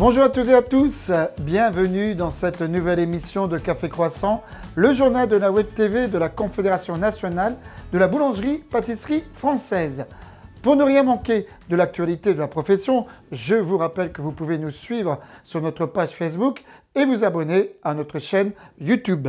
Bonjour à toutes et à tous, bienvenue dans cette nouvelle émission de Café Croissant, le journal de la Web TV de la Confédération nationale de la boulangerie-pâtisserie française. Pour ne rien manquer de l'actualité de la profession, je vous rappelle que vous pouvez nous suivre sur notre page Facebook et vous abonner à notre chaîne YouTube.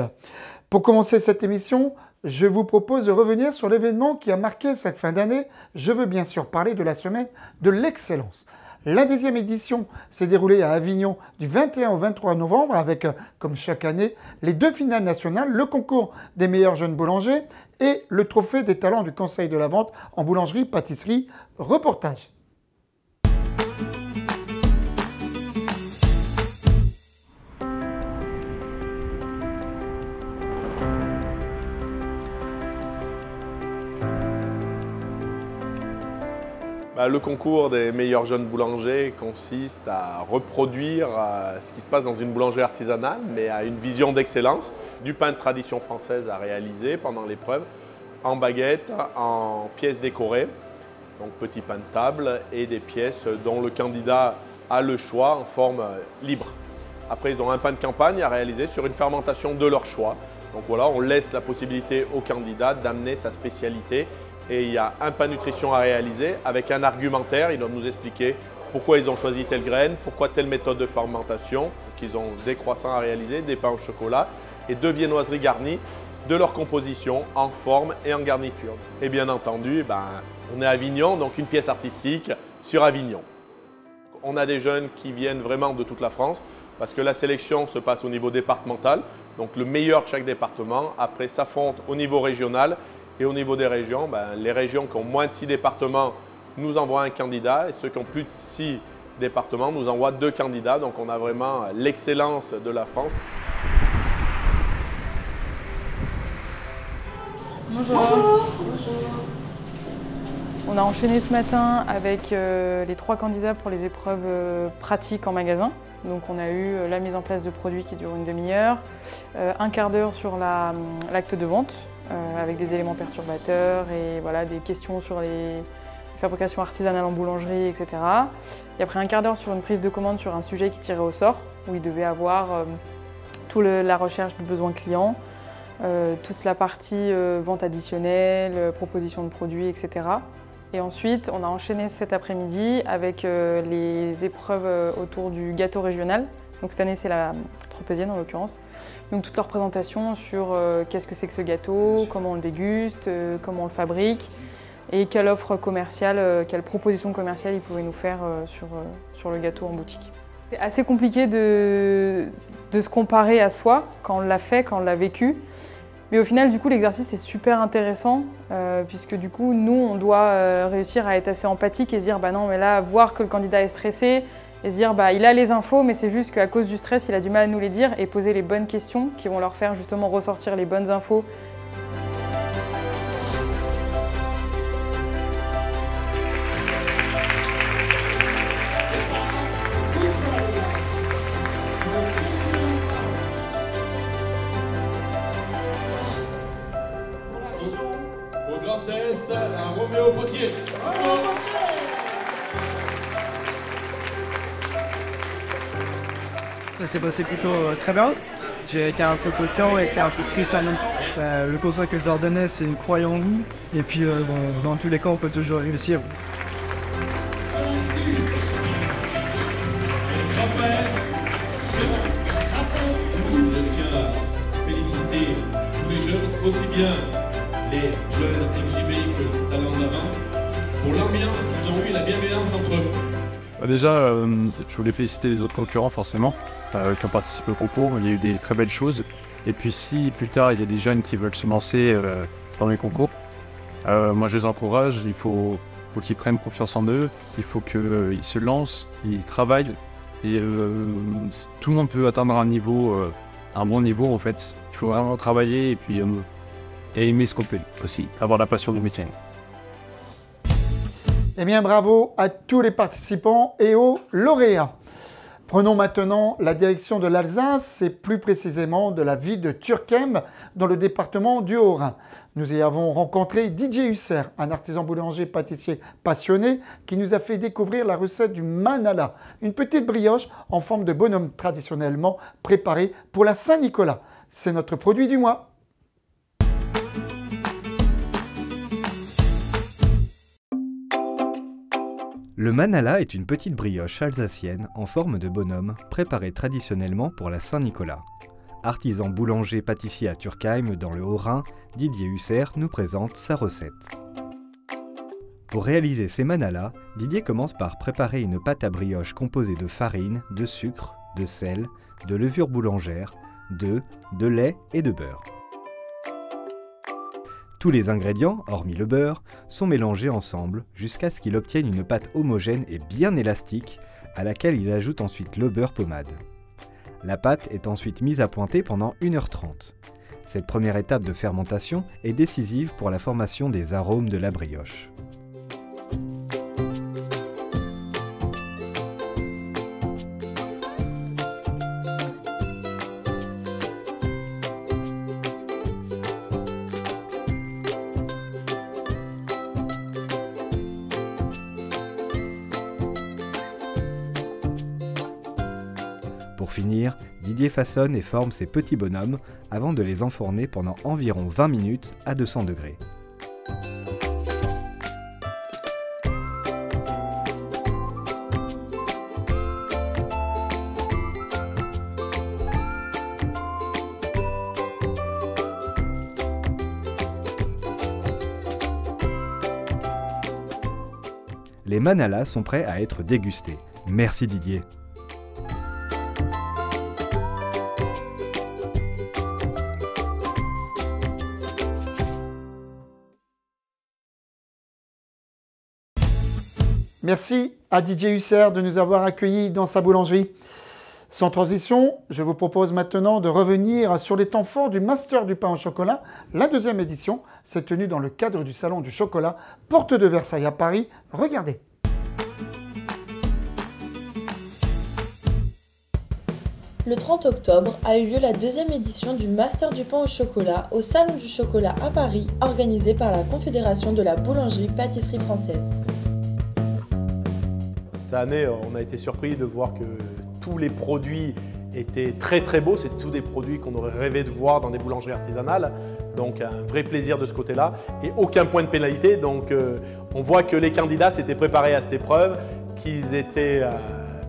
Pour commencer cette émission, je vous propose de revenir sur l'événement qui a marqué cette fin d'année. Je veux bien sûr parler de la semaine de l'excellence. La 10e édition s'est déroulée à Avignon du 21 au 23 novembre avec, comme chaque année, les deux finales nationales, le concours des meilleurs jeunes boulangers et le trophée des talents du Conseil de la vente en boulangerie, pâtisserie, reportage. Le concours des meilleurs jeunes boulangers consiste à reproduire ce qui se passe dans une boulangerie artisanale, mais à une vision d'excellence, du pain de tradition française à réaliser pendant l'épreuve, en baguette, en pièces décorées, donc petits pains de table et des pièces dont le candidat a le choix en forme libre. Après, ils ont un pain de campagne à réaliser sur une fermentation de leur choix. Donc voilà, on laisse la possibilité au candidat d'amener sa spécialité. Et il y a un pain nutrition à réaliser avec un argumentaire. Ils doivent nous expliquer pourquoi ils ont choisi telle graine, pourquoi telle méthode de fermentation. Ils ont des croissants à réaliser, des pains au chocolat et deux viennoiseries garnies de leur composition en forme et en garniture. Et bien entendu, on est à Avignon, donc une pièce artistique sur Avignon. On a des jeunes qui viennent vraiment de toute la France parce que la sélection se passe au niveau départemental. Donc le meilleur de chaque département, après s'affronte au niveau régional. Et au niveau des régions, les régions qui ont moins de 6 départements nous envoient un candidat et ceux qui ont plus de 6 départements nous envoient 2 candidats. Donc on a vraiment l'excellence de la France. Bonjour. Bonjour. On a enchaîné ce matin avec les 3 candidats pour les épreuves pratiques en magasin. Donc on a eu la mise en place de produits qui durent une demi-heure, un quart d'heure sur l'acte de vente, avec des éléments perturbateurs et voilà, des questions sur les fabrications artisanales en boulangerie, etc. Et après un quart d'heure sur une prise de commande sur un sujet qui tirait au sort, où il devait avoir toute la recherche du besoin client, toute la partie vente additionnelle, proposition de produits, etc. Et ensuite, on a enchaîné cet après-midi avec les épreuves autour du gâteau régional. Donc cette année, c'est la tropézienne en l'occurrence. Donc toute leur présentation sur qu'est-ce que c'est que ce gâteau, comment on le déguste, comment on le fabrique et quelle offre commerciale, quelle proposition commerciale ils pouvaient nous faire sur le gâteau en boutique. C'est assez compliqué de se comparer à soi quand on l'a fait, quand on l'a vécu. Mais au final, du coup, l'exercice est super intéressant puisque du coup, nous, on doit réussir à être assez empathique et se dire bah non, mais là, voir que le candidat est stressé et se dire bah il a les infos, mais c'est juste qu'à cause du stress, il a du mal à nous les dire et poser les bonnes questions qui vont leur faire justement ressortir les bonnes infos. Au Grand Est, à Roméo Potier. Ça s'est passé plutôt très bien. J'ai été un peu confiant et un peu stressé en même temps. Le conseil que je leur donnais, c'est croyez en vous. Et puis dans tous les cas, on peut toujours réussir. Je tiens à féliciter tous les jeunes, aussi bien les jeunes FJB que les talents d'avant, pour l'ambiance qu'ils ont eue et la bienveillance entre eux. Déjà, je voulais féliciter les autres concurrents forcément qui ont participé au concours. Il y a eu des très belles choses. Et puis si plus tard il y a des jeunes qui veulent se lancer dans les concours, moi je les encourage, il faut qu'ils prennent confiance en eux, il faut qu'ils se lancent, ils travaillent. Et tout le monde peut atteindre un bon niveau en fait. Il faut vraiment travailler et puis aimer ce qu'on fait aussi, avoir la passion du métier. Eh bien, bravo à tous les participants et aux lauréats. Prenons maintenant la direction de l'Alsace et plus précisément de la ville de Turckheim dans le département du Haut-Rhin. Nous y avons rencontré Didier Husser, un artisan boulanger pâtissier passionné qui nous a fait découvrir la recette du manala, une petite brioche en forme de bonhomme traditionnellement préparée pour la Saint-Nicolas. C'est notre produit du mois. Le manala est une petite brioche alsacienne en forme de bonhomme préparée traditionnellement pour la Saint-Nicolas. Artisan boulanger-pâtissier à Turckheim dans le Haut-Rhin, Didier Husser nous présente sa recette. Pour réaliser ces manalas, Didier commence par préparer une pâte à brioche composée de farine, de sucre, de sel, de levure boulangère, d'œufs, de lait et de beurre. Tous les ingrédients, hormis le beurre, sont mélangés ensemble jusqu'à ce qu'il obtienne une pâte homogène et bien élastique à laquelle il ajoute ensuite le beurre pommade. La pâte est ensuite mise à pointer pendant 1h30. Cette première étape de fermentation est décisive pour la formation des arômes de la brioche. Pour finir, Didier façonne et forme ses petits bonhommes avant de les enfourner pendant environ 20 minutes à 200 degrés. Les manalas sont prêts à être dégustés. Merci Didier. Merci à Didier Husser de nous avoir accueillis dans sa boulangerie. Sans transition, je vous propose maintenant de revenir sur les temps forts du Master du pain au chocolat. La deuxième édition s'est tenue dans le cadre du Salon du chocolat, porte de Versailles à Paris. Regardez. Le 30 octobre a eu lieu la deuxième édition du Master du pain au chocolat au Salon du chocolat à Paris, organisé par la Confédération de la boulangerie-pâtisserie française. Cette année, on a été surpris de voir que tous les produits étaient très très beaux. C'est tous des produits qu'on aurait rêvé de voir dans des boulangeries artisanales. Donc un vrai plaisir de ce côté-là et aucun point de pénalité. Donc on voit que les candidats s'étaient préparés à cette épreuve, qu'ils étaient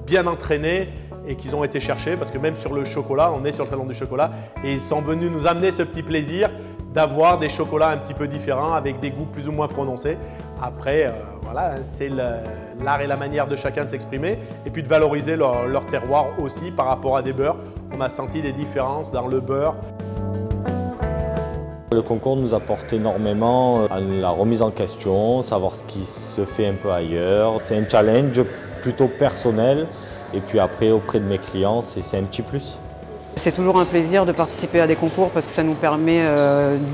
bien entraînés et qu'ils ont été cherchés parce que même sur le chocolat, on est sur le salon du chocolat et ils sont venus nous amener ce petit plaisir d'avoir des chocolats un petit peu différents avec des goûts plus ou moins prononcés. Après, voilà, c'est l'art et la manière de chacun de s'exprimer et puis de valoriser leur terroir aussi par rapport à des beurres. On a senti des différences dans le beurre. Le concours nous apporte énormément à la remise en question, savoir ce qui se fait un peu ailleurs. C'est un challenge plutôt personnel et puis après auprès de mes clients, c'est un petit plus. C'est toujours un plaisir de participer à des concours parce que ça nous permet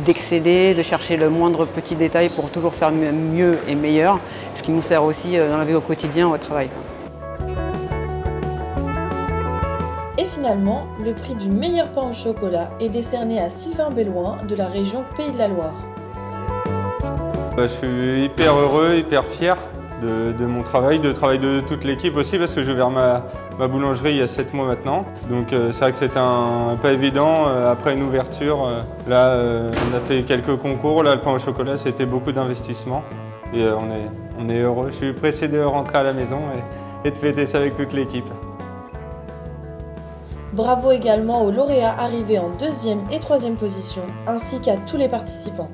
d'exceller, de chercher le moindre petit détail pour toujours faire mieux et meilleur, ce qui nous sert aussi dans la vie au quotidien, au travail. Et finalement, le prix du meilleur pain au chocolat est décerné à Sylvain Belloin de la région Pays de la Loire. Je suis hyper heureux, hyper fier de mon travail, de toute l'équipe aussi parce que j'ai ouvert ma boulangerie il y a 7 mois maintenant. Donc c'est vrai que c'était pas évident après une ouverture. Là on a fait quelques concours, là le pain au chocolat c'était beaucoup d'investissement et on est heureux. Je suis pressé de rentrer à la maison et de fêter ça avec toute l'équipe. Bravo également aux lauréats arrivés en 2e et 3e position ainsi qu'à tous les participants.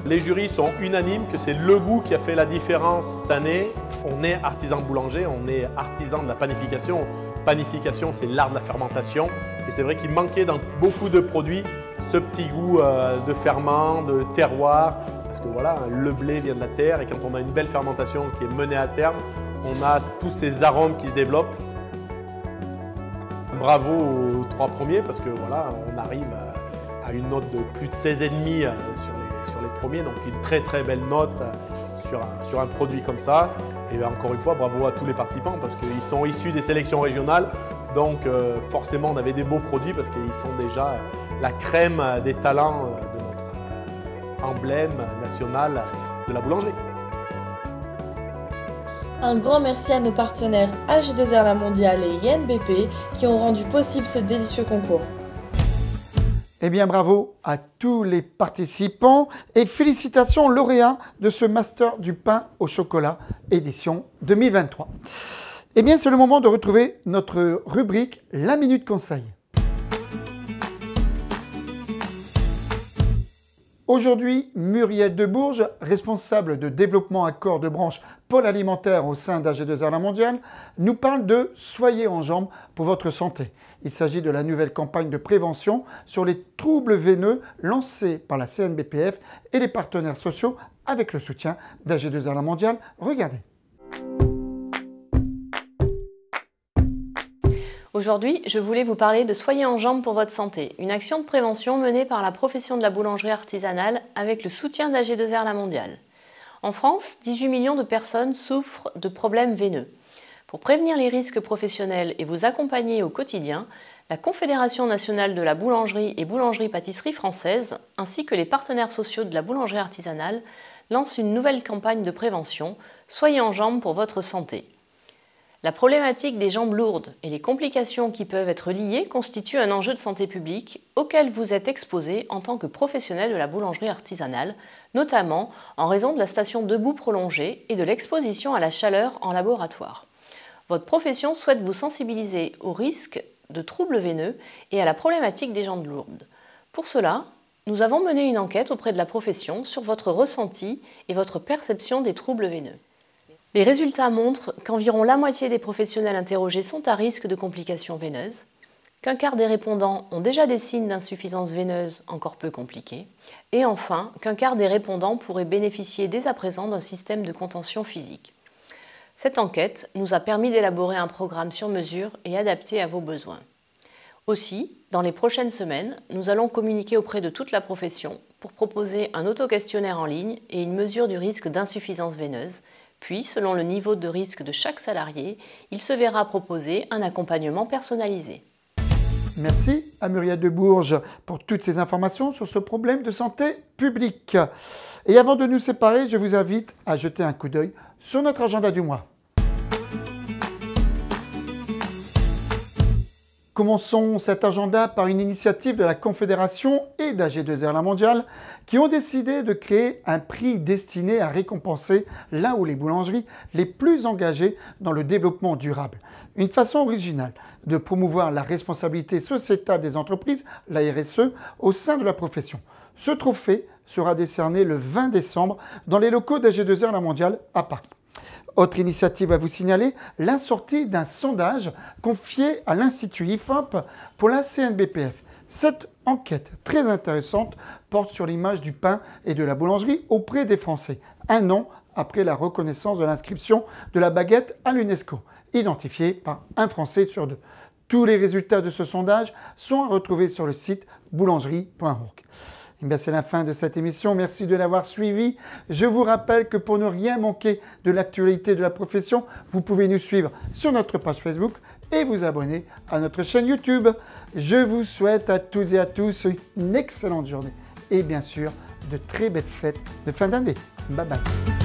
Les jurys sont unanimes que c'est le goût qui a fait la différence cette année. On est artisan boulanger, on est artisan de la panification. Panification, c'est l'art de la fermentation. Et c'est vrai qu'il manquait dans beaucoup de produits ce petit goût de ferment, de terroir. Parce que voilà, le blé vient de la terre et quand on a une belle fermentation qui est menée à terme, on a tous ces arômes qui se développent. Bravo aux 3 premiers parce que voilà, on arrive a une note de plus de 16,5 sur les premiers, donc une très très belle note sur un produit comme ça. Et encore une fois, bravo à tous les participants parce qu'ils sont issus des sélections régionales. Donc forcément, on avait des beaux produits parce qu'ils sont déjà la crème des talents de notre emblème national de la boulangerie. Un grand merci à nos partenaires AG2R La Mondiale et INBP qui ont rendu possible ce délicieux concours. Eh bien, bravo à tous les participants et félicitations aux lauréats de ce Master du pain au chocolat édition 2023. Eh bien, c'est le moment de retrouver notre rubrique La Minute Conseil. Aujourd'hui, Muriel Debourges, responsable de développement accord de branche pôle alimentaire au sein d'AG2R La Mondiale, nous parle de « Soyez en jambes pour votre santé ». Il s'agit de la nouvelle campagne de prévention sur les troubles veineux lancée par la CNBPF et les partenaires sociaux avec le soutien d'AG2R La Mondiale. Regardez. Aujourd'hui, je voulais vous parler de Soyez en jambes pour votre santé, une action de prévention menée par la profession de la boulangerie artisanale avec le soutien d'AG2R La Mondiale. En France, 18 millions de personnes souffrent de problèmes veineux. Pour prévenir les risques professionnels et vous accompagner au quotidien, la Confédération nationale de la boulangerie et boulangerie-pâtisserie française, ainsi que les partenaires sociaux de la boulangerie artisanale, lancent une nouvelle campagne de prévention « Soyez en jambes pour votre santé ». La problématique des jambes lourdes et les complications qui peuvent être liées constituent un enjeu de santé publique auquel vous êtes exposé en tant que professionnel de la boulangerie artisanale, notamment en raison de la station debout prolongée et de l'exposition à la chaleur en laboratoire. Votre profession souhaite vous sensibiliser aux risques de troubles veineux et à la problématique des jambes lourdes. Pour cela, nous avons mené une enquête auprès de la profession sur votre ressenti et votre perception des troubles veineux. Les résultats montrent qu'environ la moitié des professionnels interrogés sont à risque de complications veineuses, qu'un quart des répondants ont déjà des signes d'insuffisance veineuse encore peu compliqués, et enfin qu'un quart des répondants pourraient bénéficier dès à présent d'un système de contention physique. Cette enquête nous a permis d'élaborer un programme sur mesure et adapté à vos besoins. Aussi, dans les prochaines semaines, nous allons communiquer auprès de toute la profession pour proposer un auto-questionnaire en ligne et une mesure du risque d'insuffisance veineuse. Puis, selon le niveau de risque de chaque salarié, il se verra proposer un accompagnement personnalisé. Merci à Muriel Debourges pour toutes ces informations sur ce problème de santé publique. Et avant de nous séparer, je vous invite à jeter un coup d'œil sur notre agenda du mois. Commençons cet agenda par une initiative de la Confédération et d'AG2R La Mondiale qui ont décidé de créer un prix destiné à récompenser là où les boulangeries les plus engagées dans le développement durable. Une façon originale de promouvoir la responsabilité sociétale des entreprises, la RSE, au sein de la profession. Ce trophée sera décerné le 20 décembre dans les locaux d'AG2R La Mondiale à Paris. Autre initiative à vous signaler, la sortie d'un sondage confié à l'Institut IFOP pour la CNBPF. Cette enquête très intéressante porte sur l'image du pain et de la boulangerie auprès des Français, un an après la reconnaissance de l'inscription de la baguette à l'UNESCO, identifiée par un Français sur deux. Tous les résultats de ce sondage sont à retrouver sur le site boulangerie.org. C'est la fin de cette émission. Merci de l'avoir suivi. Je vous rappelle que pour ne rien manquer de l'actualité de la profession, vous pouvez nous suivre sur notre page Facebook et vous abonner à notre chaîne YouTube. Je vous souhaite à toutes et à tous une excellente journée et bien sûr de très belles fêtes de fin d'année. Bye bye.